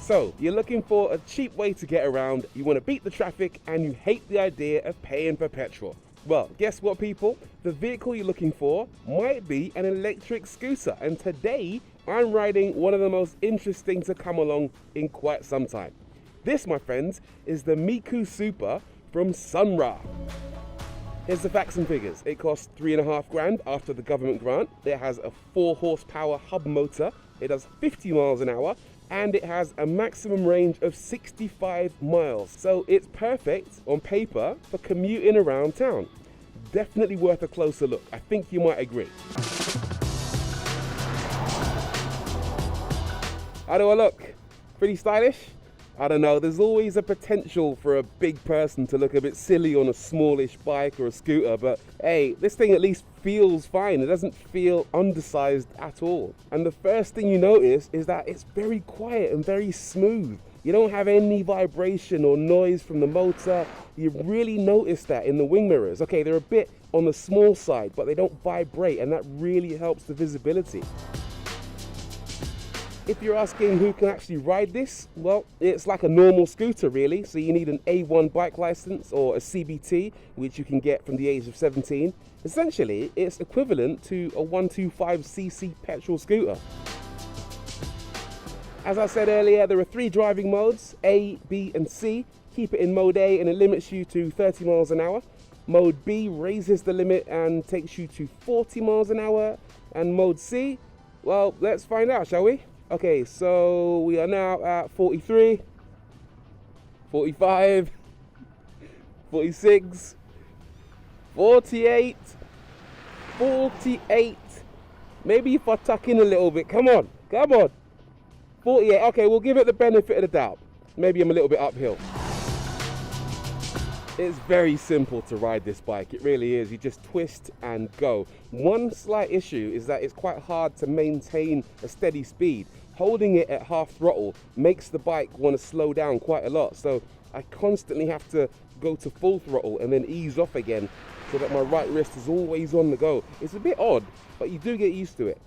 So, you're looking for a cheap way to get around, you want to beat the traffic, and you hate the idea of paying for petrol. Well, guess what, people? The vehicle you're looking for might be an electric scooter, and today I'm riding one of the most interesting to come along in quite some time. This, my friends, is the Miku Super from SUNRA. Here's the facts and figures. It costs $3.5 grand after the government grant. It has a 4 horsepower hub motor. It does 50 miles an hour. And it has a maximum range of 65 miles. So it's perfect on paper for commuting around town. Definitely worth a closer look. I think you might agree. How do I look? Pretty stylish? I don't know, there's always a potential for a big person to look a bit silly on a smallish bike or a scooter, but hey, this thing at least feels fine. It doesn't feel undersized at all. And the first thing you notice is that it's very quiet and very smooth. You don't have any vibration or noise from the motor. You really notice that in the wing mirrors. Okay, they're a bit on the small side, but they don't vibrate, and that really helps the visibility. If you're asking who can actually ride this, well, it's like a normal scooter really. So you need an A1 bike license or a CBT, which you can get from the age of 17. Essentially, it's equivalent to a 125cc petrol scooter. As I said earlier, there are 3 driving modes, A, B, and C. Keep it in mode A and it limits you to 30 miles an hour. Mode B raises the limit and takes you to 40 miles an hour. And mode C, well, let's find out, shall we? Okay, so we are now at 43, 45, 46, 48, 48. Maybe if I tuck in a little bit, come on, 48, okay, we'll give it the benefit of the doubt. Maybe I'm a little bit uphill. It's very simple to ride this bike, it really is. You just twist and go. One slight issue is that it's quite hard to maintain a steady speed. Holding it at half throttle makes the bike want to slow down quite a lot. So I constantly have to go to full throttle and then ease off again so that my right wrist is always on the go. It's a bit odd, but you do get used to it.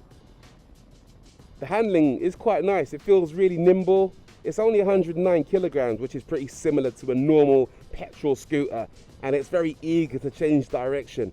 The handling is quite nice. It feels really nimble. It's only 109 kilograms, which is pretty similar to a normal petrol scooter, and it's very eager to change direction.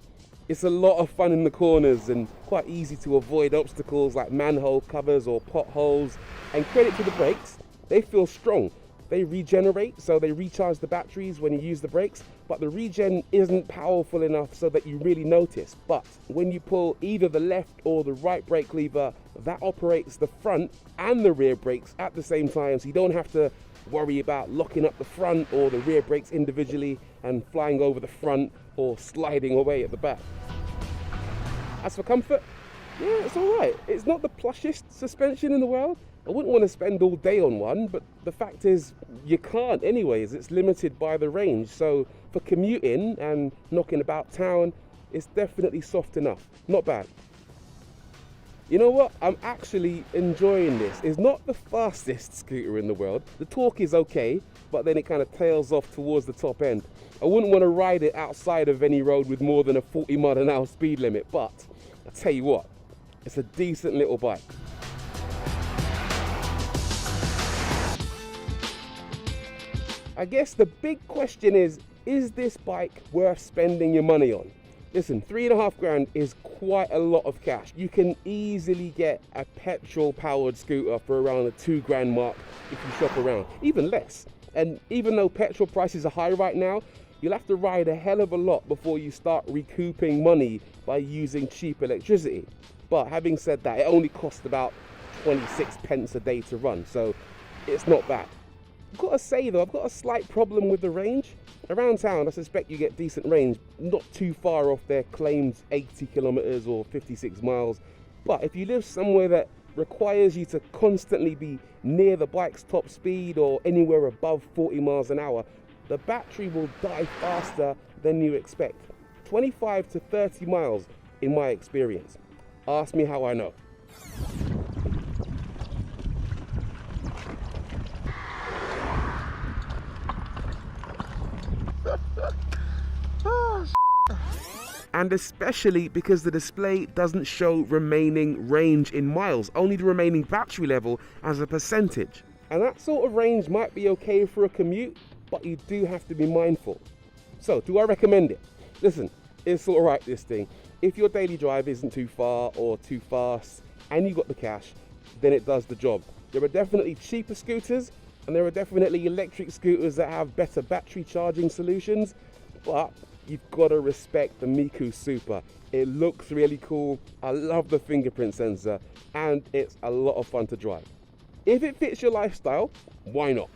It's a lot of fun in the corners and quite easy to avoid obstacles like manhole covers or potholes. And credit to the brakes, they feel strong. They regenerate, so they recharge the batteries when you use the brakes, but the regen isn't powerful enough so that you really notice. But when you pull either the left or the right brake lever, that operates the front and the rear brakes at the same time, so you don't have to worry about locking up the front or the rear brakes individually and flying over the front or sliding away at the back. As for comfort, yeah, it's all right. It's not the plushest suspension in the world. I wouldn't want to spend all day on one, but the fact is you can't anyways. It's limited by the range. So for commuting and knocking about town, it's definitely soft enough. Not bad. You know what? I'm actually enjoying this. It's not the fastest scooter in the world. The torque is okay, but then it kind of tails off towards the top end. I wouldn't want to ride it outside of any road with more than a 40 mile an hour speed limit, but I tell you what, it's a decent little bike. I guess the big question is this bike worth spending your money on? Listen, $3.5 grand is quite a lot of cash. You can easily get a petrol powered scooter for around the $2 grand mark if you shop around, even less. And even though petrol prices are high right now, you'll have to ride a hell of a lot before you start recouping money by using cheap electricity. But having said that, it only costs about 26 pence a day to run, so it's not bad. I've got to say though, I've got a slight problem with the range. Around town, I suspect you get decent range, not too far off their claimed 80 kilometers or 56 miles. But if you live somewhere that requires you to constantly be near the bike's top speed or anywhere above 40 miles an hour, the battery will die faster than you expect. 25 to 30 miles in my experience. Ask me how I know. And especially because the display doesn't show remaining range in miles, only the remaining battery level as a percentage. And that sort of range might be okay for a commute, but you do have to be mindful. So, do I recommend it? Listen, it's all right, this thing. If your daily drive isn't too far or too fast and you got the cash, then it does the job. There are definitely cheaper scooters and there are definitely electric scooters that have better battery charging solutions, but you've got to respect the Miku Super. It looks really cool. I love the fingerprint sensor and it's a lot of fun to drive. If it fits your lifestyle, why not?